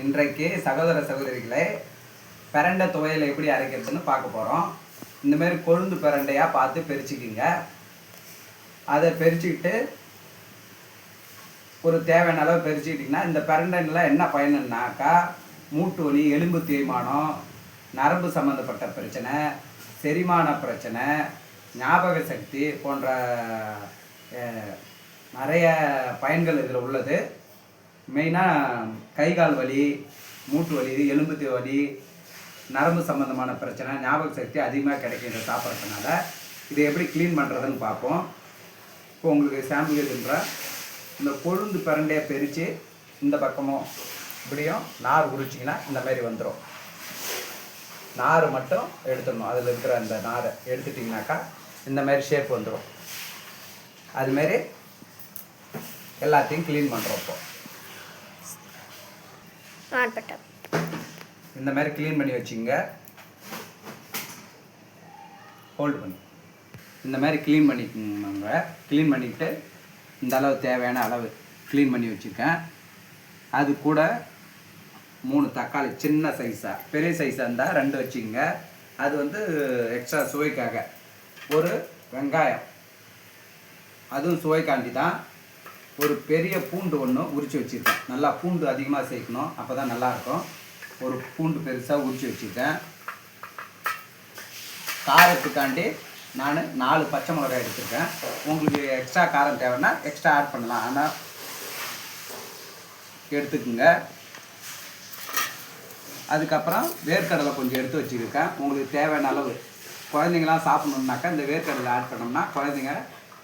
இன்றைக்கு சகோதர சகோதரிகளே பிரண்டை துவையல் எப்படி அரைக்கிறதுன்னு பார்க்க போகிறோம். இந்தமாரி கொழுந்து பிரண்டையாக பார்த்து பிரிச்சுக்கிங்க. அதை பிரிச்சுக்கிட்டு ஒரு தேவையான அளவு பிரிச்சுக்கிட்டிங்கன்னா இந்த பிரண்டைலாம் என்ன பயனுன்னாக்கா மூட்டு வலி, எலும்பு தேய்மானம், நரம்பு சம்மந்தப்பட்ட பிரச்சனை, செரிமான பிரச்சனை, ஞாபக சக்தி போன்ற நிறைய பயன்கள் இதில் உள்ளது. மெயினாக கை கால் வலி, மூட்டு வலி, எலும்பு வலி, நரம்பு சம்மந்தமான பிரச்சனை, ஞாபக சக்தி அதிகமாக கிடைக்கின்ற சாப்பிட்றதுனால இதை எப்படி க்ளீன் பண்ணுறதுன்னு பார்ப்போம். இப்போ உங்களுக்கு சாம்பிள் எதுன்ற இந்த கொழுந்து பிரண்டையை பிரித்து இந்த பக்கமும் இப்படியும் நார் உரிச்சிங்கன்னா இந்த மாதிரி வந்துடும். நார் மட்டும் எடுத்துடணும். அதில் இருக்கிற அந்த நாரை எடுத்துட்டிங்கனாக்கா இந்த மாதிரி ஷேப் வந்துடும். அதுமாரி எல்லாத்தையும் க்ளீன் பண்ணுறோம். இப்போ இந்த மாதிரி க்ளீன் பண்ணி வச்சுங்க. ஹோல்டு பண்ணி இந்த மாதிரி க்ளீன் பண்ணிக்கோங்க. க்ளீன் பண்ணிவிட்டு இந்த அளவு தேவையான அளவு க்ளீன் பண்ணி வச்சுருக்கேன். அது கூட 3 தக்காளி சின்ன சைஸாக, பெரிய சைஸாக இருந்தால் 2 வச்சுக்கோங்க. அது வந்து எக்ஸ்ட்ரா சுவைக்காக. ஒரு வெங்காயம், அதுவும் சுவைக்காண்டி தான். ஒரு பெரிய பூண்டு ஒன்று உரித்து வச்சுருக்கேன். நல்லா பூண்டு அதிகமாக சேர்க்கணும், அப்போ தான் நல்லாயிருக்கும். ஒரு பூண்டு பெருசாக உரித்து வச்சுருக்கேன். காரத்துக்காண்டி நான் 4 பச்சை மிளகாய் எடுத்துருக்கேன். உங்களுக்கு எக்ஸ்ட்ரா காரம் தேவைன்னா எக்ஸ்ட்ரா ஆட் பண்ணலாம், ஆனால் எடுத்துக்குங்க. அதுக்கப்புறம் வேர்க்கடலை கொஞ்சம் எடுத்து வச்சுருக்கேன். உங்களுக்கு தேவையான அளவு. குழந்தைங்களாம் சாப்பிட்ணுன்னாக்கா இந்த வேர்க்கடலை ஆட் பண்ணோம்னா குழந்தைங்க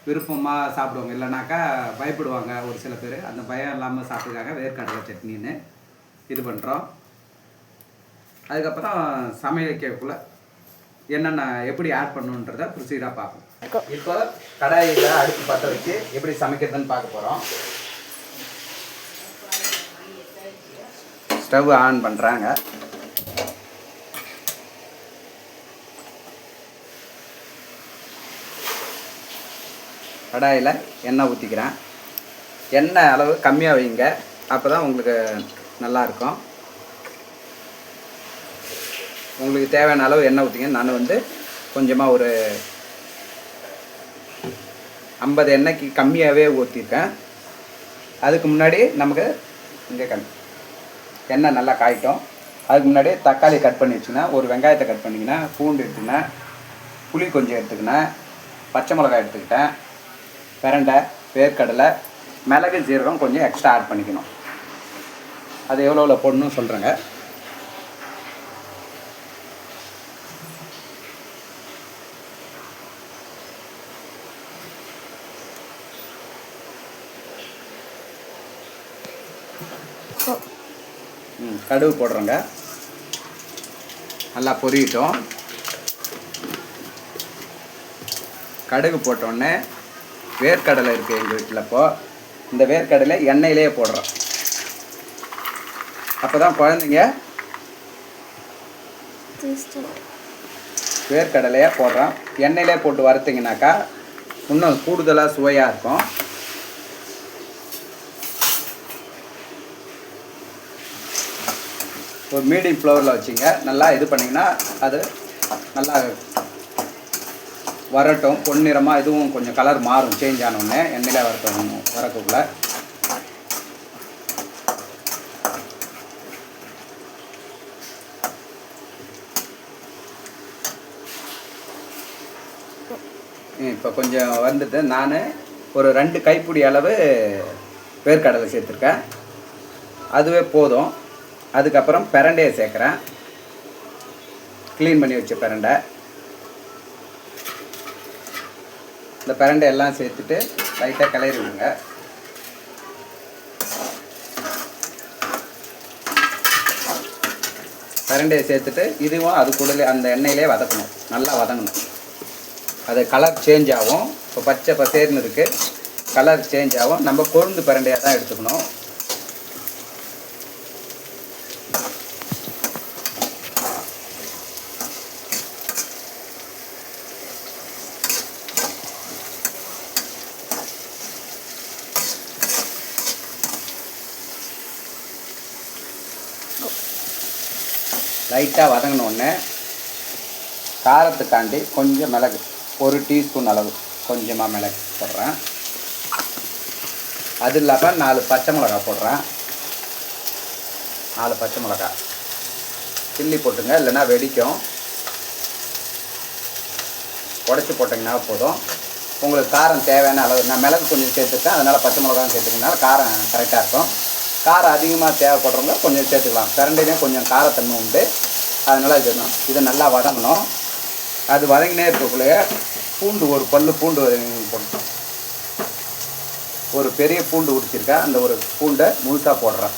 விருப்பமாக சாப்பிடுவாங்க. இல்லைனாக்கா பயப்படுவாங்க ஒரு சில பேர். அந்த பயம் இல்லாமல் சாப்பிட்றதுக்காக வேர்க்கடலை சட்னின்னு இது பண்ணுறோம். அதுக்கப்புறம் சமையல் வைக்கக்குள்ள என்னென்ன எப்படி ஆட் பண்ணுன்றதை ப்ரொசீடாக பார்ப்போம். இப்போ கடாயில் அடுப்பு பற்ற வச்சு எப்படி சமைக்கிறதுன்னு பார்க்க போகிறோம். ஸ்டவ் ஆன் பண்ணுறாங்க. கடாயில் எண்ணெய் ஊற்றிக்கிறேன். எண்ணெய் அளவு கம்மியாக வைங்க, அப்போ தான் உங்களுக்கு நல்லாயிருக்கும். உங்களுக்கு தேவையான அளவு எண்ணெய் ஊற்றிங்க. நான் வந்து கொஞ்சமாக ஒரு 50 எண்ணெய்க்கு கம்மியாகவே ஊற்றிருக்கேன். அதுக்கு முன்னாடி நமக்கு இங்கே எண்ணெய் நல்லா காயிட்டோம். அதுக்கு முன்னாடி தக்காளி கட் பண்ணி வச்சுன்னா, ஒரு வெங்காயத்தை கட் பண்ணிங்கன்னா, பூண்டு எடுத்துக்கினேன், புளி கொஞ்சம் எடுத்துக்கினேன், பச்சை மிளகாய் எடுத்துக்கிட்டேன், பிரண்டை, வேர்க்கடலை, மிளகு, ஜீரகம் கொஞ்சம் எக்ஸ்ட்ரா ஆட் பண்ணிக்கணும். அது எவ்வளோ போடணும்னு சொல்கிறேங்க. கடுகு போடுறோங்க. நல்லா பொரியட்டும். கடுகு போட்டோடனே வேர்க்கடலை இருக்குது எங்கள் வீட்டில். இப்போது இந்த வேர்க்கடலை எண்ணெயிலே போடுறோம். அப்போ தான் குழந்தைங்க வேர்க்கடலையாக போடுறோம். எண்ணெயிலே போட்டு வறுத்திங்கனாக்கா இன்னும் கூடுதலாக சுவையாக இருக்கும். ஒரு மீடியம் ஃப்ளவரில் வச்சுங்க. நல்லா இது பண்ணிங்கன்னா அது நல்லா வரட்டும். பொன்னிறமாக இதுவும் கொஞ்சம் கலர் மாறும். சேஞ்ச் ஆனோடனே எண்ணெயில் வரக்குள்ள இப்போ கொஞ்சம் வந்துட்டு நான் ஒரு 2 கைப்பிடி அளவு வேர்க்கடலை சேர்த்துருக்கேன். அதுவே போதும். அதுக்கப்புறம் பிரண்டையை சேர்க்குறேன். க்ளீன் பண்ணி வச்ச பிரண்டை. இந்த பிரண்டை எல்லாம் சேர்த்துட்டு லைட்டாக கிளறி விடுங்க. பிரண்டையை சேர்த்துட்டு இதுவும் அது கூடலே அந்த எண்ணெயிலே வதக்கணும். நல்லா வதங்கணும். அது கலர் சேஞ்ச் ஆகும். இப்போ பச்சை பசேர்னு இருக்குது, கலர் சேஞ்ச் ஆகும். நம்ம கொழுந்து பிரண்டையாக தான் எடுத்துக்கணும். லைட்டாக வதங்கினோடனே காரத்துக்காண்டி கொஞ்சம் மிளகு, 1 டீஸ்பூன் அளவு கொஞ்சமாக மிளகு போடுறேன். அது இல்லாமல் 4 பச்சை மிளகா போடுறேன். 4 பச்சை மிளகா கிள்ளி போட்டுங்க, இல்லைன்னா வெடிக்கும். உடச்சி போட்டிங்கன்னா போதும். உங்களுக்கு காரம் தேவையான அளவு, நான் மிளகு கொஞ்சம் சேர்த்துக்கேன், அதனால் பச்சை மிளகாவும் சேர்த்துக்கனால காரம் கரெக்டாக இருக்கும். காரம் அதிகமாக தேவைப்படுறவங்க கொஞ்சம் சேர்த்துக்கலாம். பிரண்டையிலையும் கொஞ்சம் காரத்தன்மை உண்டு, அதனால் இதை நல்லா வதங்கணும். அது வதங்கினே இருக்கக்குள்ளேயே பூண்டு, ஒரு பல்லு பூண்டு போடணும். ஒரு பெரிய பூண்டு உரிச்சிருக்கேன், அந்த ஒரு பூண்டை முழுசாக போடுறேன்.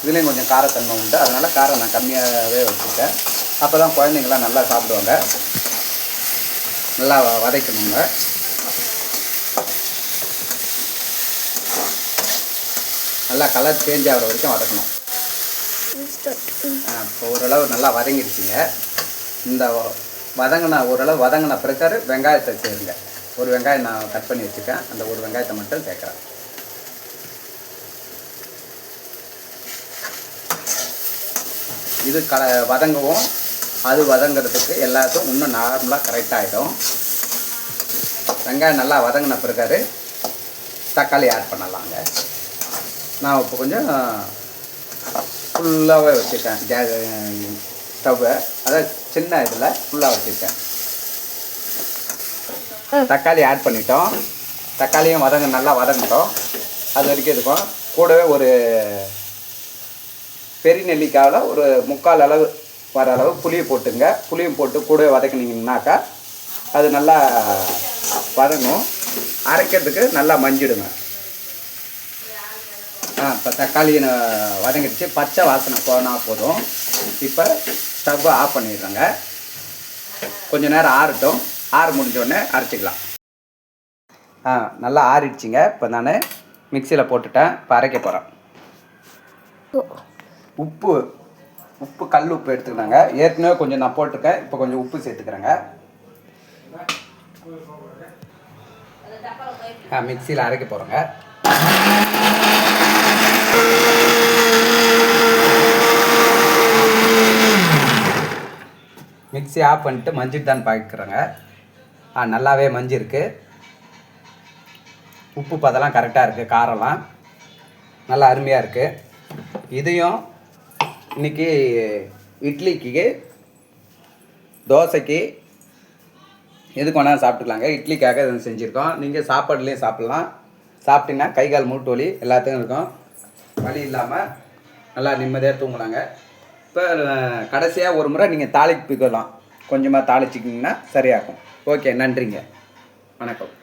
இதுலேயும் கொஞ்சம் காரத்தன்மை உண்டு, அதனால் காரம் நான் கம்மியாகவே வச்சுருக்கேன். அப்போ தான் குழந்தைங்களாம் நல்லா சாப்பிடுவாங்க. நல்லா வதக்கணுங்க. நல்லா கலர் சேஞ்ச் ஆகிற வரைக்கும் வதக்கணும். இப்போ ஓரளவு நல்லா வதங்கிடுச்சிங்க. இந்த ஓரளவு வதங்கின பிறகு வெங்காயத்தை சேருங்க. ஒரு வெங்காயம் நான் கட் பண்ணி வச்சுருக்கேன், அந்த ஒரு வெங்காயத்தை மட்டும் சேர்க்குறேன். இது வதங்கவும், அது வதங்கிறதுக்கு எல்லாத்துக்கும் இன்னும் நார்மலாக கரெக்டாகிடும். வெங்காயம் நல்லா வதங்கின பிறகு தக்காளி ஆட் பண்ணலாங்க. நான் இப்போ கொஞ்சம் ஃபுல்லாகவே வச்சுருக்கேன் ஸ்டவ்வை, அதாவது சின்ன இதில் ஃபுல்லாக வச்சுருக்கேன். தக்காளி ஆட் பண்ணிட்டோம். தக்காளியும் நல்லா வதங்கிட்டோம். அது வரைக்கும் இருக்கும். கூடவே ஒரு பெரிய நெல்லிக்காயில் ஒரு 3/4 அளவு வர அளவு புளியை போட்டுங்க. புளியும் போட்டு கூடவே வதக்கினீங்கன்னாக்கா அது நல்லா வதங்கும். அரைக்கிறதுக்கு நல்லா மஞ்சிடுங்க. இப்போ தக்காளி வதங்கிடுச்சு, பச்சை வாசனை போனால் போதும். இப்போ ஸ்டவ்வை ஆஃப் பண்ணிடுறேங்க. கொஞ்சம் நேரம் ஆறட்டும். ஆற முடிஞ்சோடனே அரைச்சிக்கலாம். நல்லா ஆறிடுச்சிங்க. இப்போ நான் மிக்சியில் போட்டுட்டேன். இப்போ அரைக்க போகிறேன். உப்பு கல் உப்பு எடுத்துக்கினாங்க. ஏற்கனவே கொஞ்சம் நான் போட்டிருக்கேன், இப்போ கொஞ்சம் உப்பு சேர்த்துக்கிறேங்க. மிக்சியில் அரைக்க போகிறேங்க. மிக்சி ஆஃப் பண்ணிட்டு மஞ்சிட்டு தான் பார்க்குறேங்க. நல்லாவே மஞ்சி இருக்குது. உப்பு பதெல்லாம் கரெக்டாக இருக்குது. காரம்லாம் நல்லா அருமையாக இருக்குது. இதையும் இன்றைக்கி இட்லிக்கு, தோசைக்கு எதுக்கு வேணாலும் சாப்பிட்டுக்கலாங்க. இட்லிக்காக இது செஞ்சுருக்கோம். நீங்கள் சாப்பாடுலேயும் சாப்பிட்லாம். சாப்பிட்டீங்கன்னா கை கால் மூட்டு வலி எல்லாத்துக்கும் இருக்கும். வலி இல்லாமல் நல்லா நிம்மதியாக தூங்கலாங்க. இப்போ கடைசியாக ஒரு முறை நீங்கள் தாளிப்பிக்கலாம். கொஞ்சமாக தாளிச்சிக்கிங்கன்னா சரியாகும். ஓகே, நன்றிங்க. வணக்கம்.